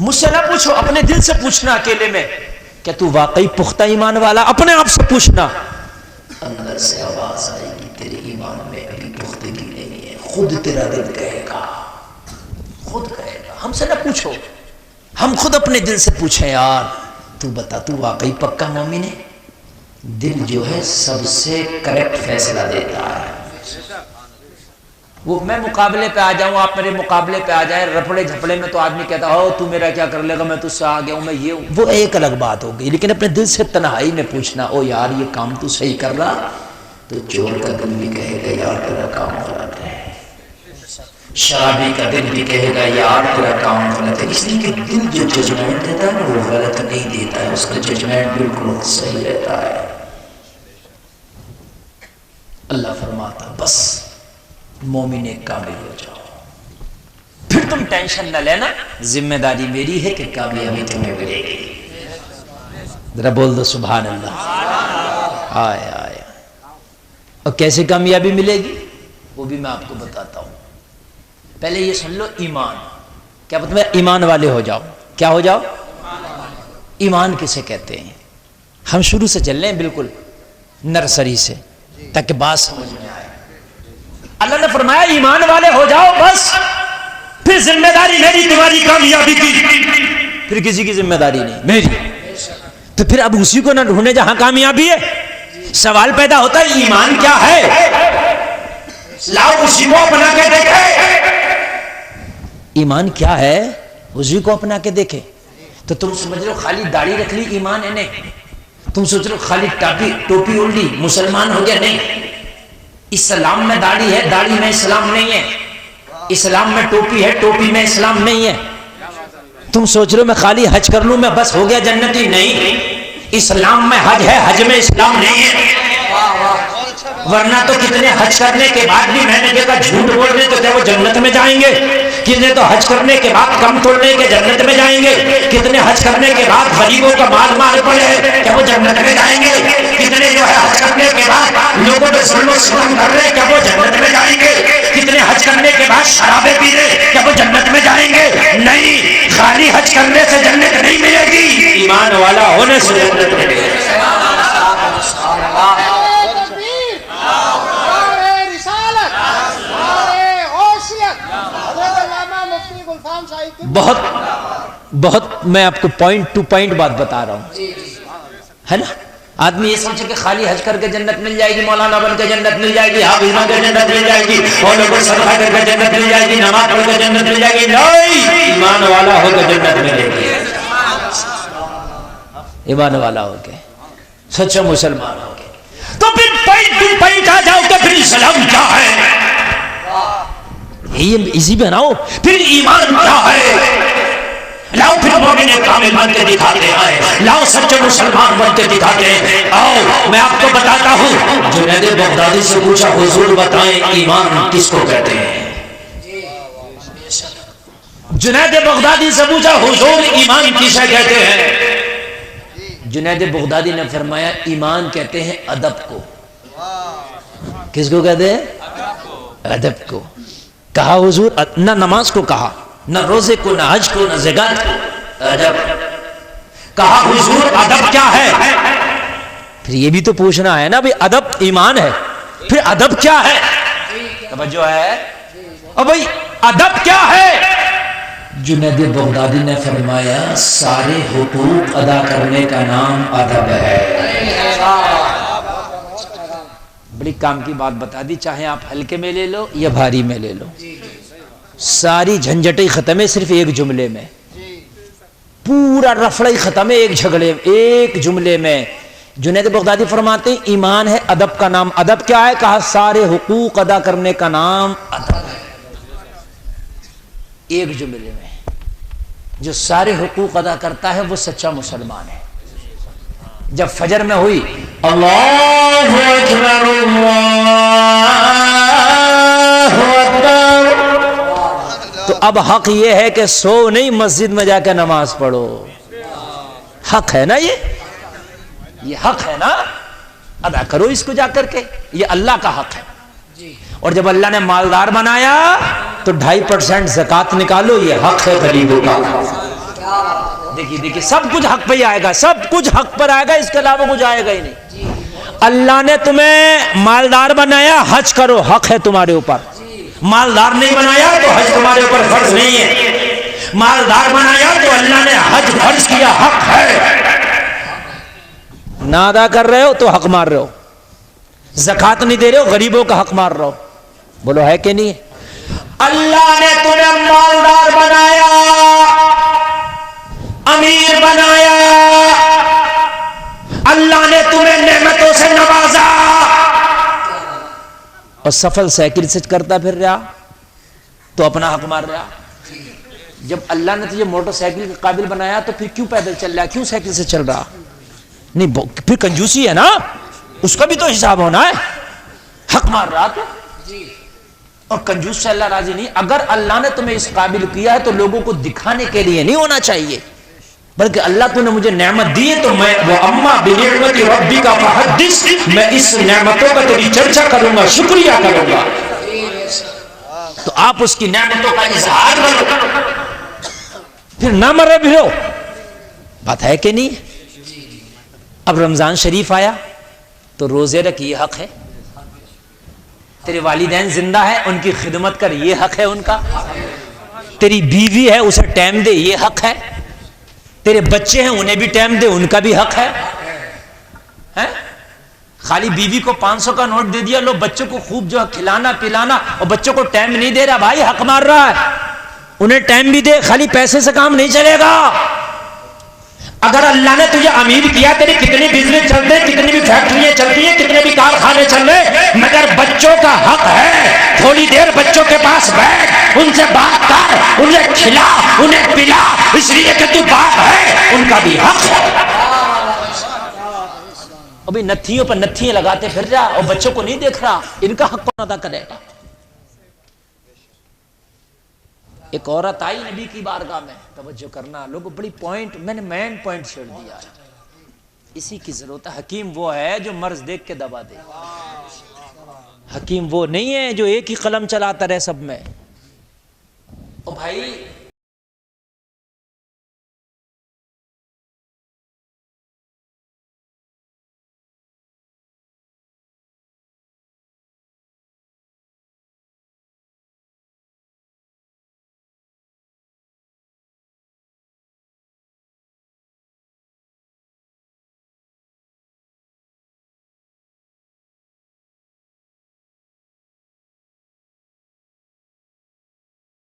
مجھ سے نہ پوچھو، اپنے دل سے پوچھنا اکیلے میں کہ تو واقعی پختہ ایمان والا، اپنے آپ سے پوچھنا. اندر سے آواز آئے گی تیرے ایمان میں ابھی پختگی نہیں ہے، خود تیرا دل کہے گا، خود کہے گا. ہم سے نہ پوچھو، ہم خود اپنے دل سے پوچھیں. یار تو بتا، تو واقعی پکا مومن ہے؟ دل جو ہے سب سے کریکٹ فیصلہ دیتا ہے. وہ میں مقابلے پہ آ جاؤں، آپ میرے مقابلے پہ آ جائیں، رپڑے جھپڑے میں تو آدمی کہتا ہو تو میرا کیا کر لے گا، میں تجھ سے آ گیا ہوں، میں یہ ہوں، وہ ایک الگ بات ہو گئی. لیکن اپنے دل سے تنہائی میں پوچھنا، او یار یہ کام تو صحیح کر رہا، تو چور کا دل بھی کہے گا یار تیرا کام غلط ہے، شرابی کا دل بھی کہے گا یار تیرا کام غلط ہے. اس لیے کہ دل جو ججمنٹ دیتا ہے وہ غلط نہیں دیتا ہے، اس کا ججمنٹ بالکل صحیح رہتا ہے. اللہ فرماتا بس مومن کامل ہو جاؤ، پھر تم ٹینشن نہ لینا، ذمہ داری میری ہے کہ کامیابی تمہیں ملے گی. ذرا بول دو سبحان اللہ. آئے آئے. اور کیسے کامیابی ملے گی وہ بھی میں آپ کو بتاتا ہوں. پہلے یہ سن لو، ایمان کیا مطلب ہے؟ ایمان والے ہو جاؤ. کیا ہو جاؤ؟ ایمان کسے کہتے ہیں؟ ہم شروع سے چل رہے ہیں، بالکل نرسری سے، تاکہ بات سمجھ میں آئے. اللہ نے فرمایا ایمان والے ہو جاؤ بس، پھر ذمہ داری میری تمہاری کامیابی کی، پھر کسی کی ذمہ داری نہیں، میری. تو پھر اب اسی کو نہ ڈھونڈے جہاں کامیابی ہے. سوال پیدا ہوتا ہے ایمان کیا ہے، لاؤ اسی کو اپنا کے دیکھے. ایمان کیا ہے اسی کو اپنا کے دیکھے. تو تم سمجھ لو خالی داڑھی رکھ لی ایمان ہے؟ نہیں. تم سوچ لو خالی ٹوپی اوڑھ لی مسلمان ہو گیا؟ نہیں. اسلام میں داڑھی ہے، داڑھی میں اسلام نہیں ہے. اسلام میں ٹوپی ہے، ٹوپی میں اسلام نہیں ہے. تم سوچ رہے ہو میں خالی حج کر لوں میں بس ہو گیا جنتی؟ نہیں. اسلام میں حج ہے، حج میں اسلام نہیں ہے. ورنہ تو کتنے حج کرنے کے بعد بھی میں نے دیکھا جھوٹ بول رہے، تو کیا وہ جنت میں جائیں گے؟ کتنے تو حج کرنے کے بعد کم توڑنے کے جنت میں جائیں گے. کتنے حج کرنے کے بعد غریبوں کا مال مال پڑے ہیں، کیا وہ جنت میں جائیں گے؟ کتنے جو ہے حج کرنے کے بعد لوگوں پہ ظلم و ستم کر رہے ہیں، کیا وہ جنت میں جائیں گے؟ کتنے حج کرنے کے بعد شرابیں پی رہے، کیا وہ جنت میں جائیں گے؟ نہیں. خالی حج کرنے سے جنت نہیں ملے گی، ایمان والا ہونے سے جنت ملے گی. بہت میں آپ کو پوائنٹ ٹو پوائنٹ بات بتا رہا ہوں، ہے نا. آدمی یہ سوچے کہ خالی حج کر کے جنت مل جائے گی، مولانا بن کے جنت مل جائے گی، حافظ بن کے جنت مل جائے گی، اور لوگوں صدقہ کر کے جنت مل جائے گی، نماز پڑھ کے جنت مل جائے گی. نہیں. ایمان والا ہو کے جنت ملے گی. ایمان والا ہو کے، سچا مسلمان ہو کے. تو پھر پوائنٹ ٹو پوائنٹ آ جاؤ کہ پھر اسلام کیا ہے، یہ اسی بناؤ. پھر ایمان کیا ہے، لاؤ پھر مومن کامل بن کے دکھاتے ہیں، لاؤ سچے مسلمان بن کے دکھاتے ہیں. آؤ میں آپ کو بتاتا ہوں. جنید بغدادی سے پوچھا حضور بتائیں ایمان کس کو کہتے ہیں؟ جنید بغدادی سے پوچھا حضور ایمان کسے کہتے ہیں؟ جنید بغدادی نے فرمایا ایمان کہتے ہیں ادب کو. کس کو کہتے ہیں؟ ادب کو. کہا حضور نہ نماز کو کہا، نہ روزے کو، نہ حج کو، نہ زکات کو، ادب. کہا حضور ادب کیا ہے؟ پھر یہ بھی تو پوچھنا ہے نا بھئی ادب ایمان ہے، پھر ادب کیا ہے؟ توجہ ہے. اور بھئی ادب کیا ہے؟ جنید بغدادی نے فرمایا سارے حقوق ادا کرنے کا نام ادب ہے. بڑی کام کی بات بتا دی، چاہے آپ ہلکے میں لے لو یا بھاری میں لے لو، ساری جھنجٹیں ختم ہے صرف ایک جملے میں، پورا رفڑی ختم ہے ایک جھگڑے ایک جملے میں. جنید بغدادی فرماتے ہیں ایمان ہے ادب کا نام. ادب کیا ہے؟ کہا سارے حقوق ادا کرنے کا نام ادب ہے. ایک جملے میں جو سارے حقوق ادا کرتا ہے وہ سچا مسلمان ہے. جب فجر میں ہوئی اللہ اکبر اللہ اکبر، تو اب حق یہ ہے کہ سو نہیں مسجد میں جا کے نماز پڑھو. حق ہے نا، یہ حق ہے نا، ادا کرو اس کو جا کر کے، یہ اللہ کا حق ہے. اور جب اللہ نے مالدار بنایا تو 2.5% زکوٰۃ نکالو، یہ حق ہے غریبوں کا. دیکھیے دیکھیے سب کچھ حق پہ ہی آئے گا, سب کچھ حق پر آئے گا, اس کے علاوہ کچھ آئے گا ہی نہیں. اللہ نے تمہیں مالدار بنایا, حج کرو, حق ہے تمہارے اوپر. مالدار نہیں بنایا تو حج تمہارے اوپر فرض نہیں ہے. مالدار بنایا تو اللہ نے حج فرض کیا, حق ہے. نہ ادا کر رہے ہو تو حق مار رہے ہو. زکوٰۃ نہیں دے رہے ہو, غریبوں کا حق مار رہے ہو. بولو ہے کہ نہیں؟ اللہ نے تمہیں مالدار بنایا, امیر بنایا, اللہ نے تمہیں نعمتوں سے نوازا, اور سفل سائیکل سے کرتا پھر رہا تو اپنا حق مار رہا. جب اللہ نے تجھے موٹر سائیکل کے قابل بنایا تو پھر کیوں پیدل چل رہا, کیوں سائیکل سے چل رہا؟ نہیں, پھر کنجوسی ہے نا, اس کا بھی تو حساب ہونا ہے. حق مار رہا تو, اور کنجوس سے اللہ راضی نہیں. اگر اللہ نے تمہیں اس قابل کیا ہے تو لوگوں کو دکھانے کے لیے نہیں ہونا چاہیے, بلکہ اللہ تو نے مجھے نعمت دی ہے تو میں وَأَمَّا بِنِعْمَتِ رَبِّكَ فَحَدِّثْ, میں اس نعمتوں کا تیری چرچا کروں گا, شکریہ کروں گا. تو آپ اس کی نعمتوں کا اظہار کرو, پھر نہ مرے پھرو. بات ہے کہ نہیں؟ اب رمضان شریف آیا تو روزے رکھ, یہ حق ہے. تیرے والدین زندہ ہے, ان کی خدمت کر, یہ حق ہے ان کا. تیری بیوی ہے, اسے ٹائم دے, یہ حق ہے. تیرے بچے ہیں, انہیں بھی ٹائم دے, ان کا بھی حق ہے. خالی بیوی کو 500 کا نوٹ دے دیا, لو بچوں کو خوب جو ہے کھلانا پلانا, اور بچوں کو ٹائم نہیں دے رہا, بھائی حق مار رہا ہے. انہیں ٹائم بھی دے, خالی پیسے سے کام نہیں چلے گا. اگر اللہ نے تجھے امیر کیا, تیری کتنی بزنس چلتے ہیں, کتنی بھی فیکٹریاں چلتی ہیں, کتنے بھی کارخانے چل رہے, مگر بچوں کا حق ہے تھوڑی دیر بچوں کے پاس بیٹھ, ان سے بات کر, انہیں کھلا, انہیں پلا, اس لیے کہ تو باپ ہے, ان کا بھی حق ہے. ابھی نتھیوں پر نتھیاں لگاتے پھر رہا اور بچوں کو نہیں دیکھ رہا, ان کا حق کون ادا کرے گا؟ ایک عورت آئی نبی کی بارگاہ میں, توجہ کرنا لوگ, بڑی پوائنٹ میں نے مین پوائنٹ چھیڑ دیا ہے. اسی کی ضرورت ہے. حکیم وہ ہے جو مرض دیکھ کے دبا دے. حکیم وہ نہیں ہے جو ایک ہی قلم چلاتا رہے سب میں. او بھائی